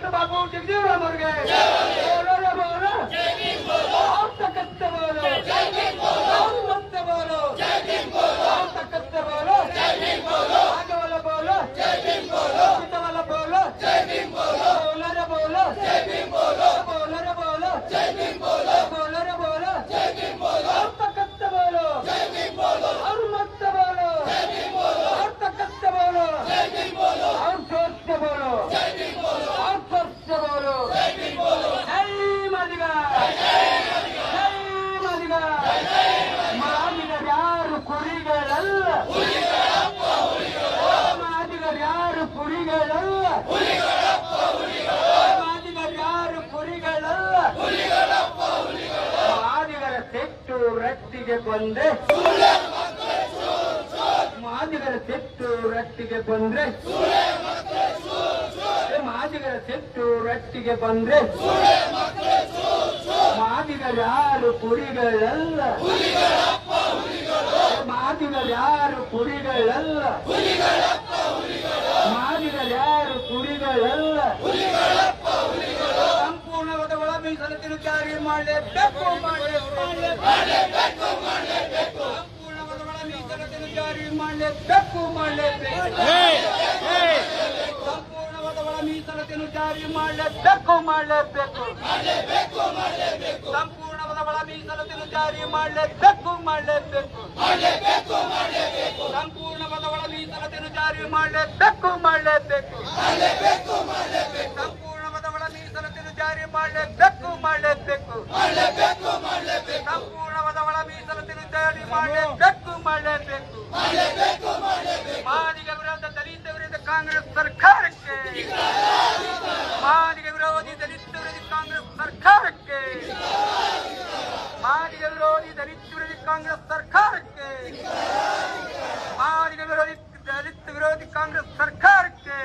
doctor Babu Jagjivanram ಅವರಿಗೆ ಬಂದ್ರೆ ಮಾದಿಗರ ಸಿಟ್ಟು ರಟ್ಟಿಗೆ ಬಂದ್ರೆ ಮಾದಿಗರ ಸಿಟ್ಟು ರಟ್ಟಿಗೆ ಬಂದ್ರೆ ಮಾದಿಗರು ಯಾರು ಕುರಿಗಳಲ್ಲ ಮಾದಿಗರು ಯಾರು ಕುರಿಗಳಲ್ಲ ಮಾದಿಗರು ಯಾರು ಕುರಿಗಳಲ್ಲ ಸಂಪೂರ್ಣವಾದ ಒಳ ಮೀಸಲನ್ನು ಜಾರಿ ಮಾಡಲೇಬೇಕು ಸಂಪೂರ್ಣವಾದ ಒಳ ಮೀಸಲನ್ನು ಜಾರಿ ಮಾಡಲೇಬೇಕು ಸಂಪೂರ್ಣವಾದ ಒಳ ಮೀಸಲನ್ನು ಜಾರಿ ಮಾಡಲೇಬೇಕು ಸಂಪೂರ್ಣವಾದ ಒಳ ಮೀಸಲನ್ನು ಜಾರಿ ಮಾಡಲೇಬೇಕು ಸಂಪೂರ್ಣವಾದ ಒಳ ಮೀಸಲನ್ನು ಜಾರಿ ಮಾಡಲೇಬೇಕು ಸಂಪೂರ್ಣವಾದ ಒಳ ಮೀಸಲನ್ನು ಜಾರಿ ಮಾಡಲೇಬೇಕು ಸಂಪೂರ್ಣವಾದ ಒಳ ಮೀಸಲನ್ನು ಜಾರಿ ಮಾಡಲೇಬೇಕು ಮಾದಿಗ ವಿರೋಧ ದಲಿತ ವಿರೋಧ ಕಾಂಗ್ರೆಸ್ ಸರ್ಕಾರಕ್ಕೆ ಮಾದಿಗ ವಿರೋಧಿ ದಲಿತ ವಿರೋಧಿ ಕಾಂಗ್ರೆಸ್ ಸರ್ಕಾರಕ್ಕೆ ಮಾದಿಗ ವಿರೋಧಿ ದಲಿತ ವಿರೋಧಿ ಕಾಂಗ್ರೆಸ್ ಸರ್ಕಾರಕ್ಕೆ ಮಾದಿಗ ವಿರೋಧಿ ದಲಿತ ವಿರೋಧಿ ಕಾಂಗ್ರೆಸ್ ಸರ್ಕಾರಕ್ಕೆ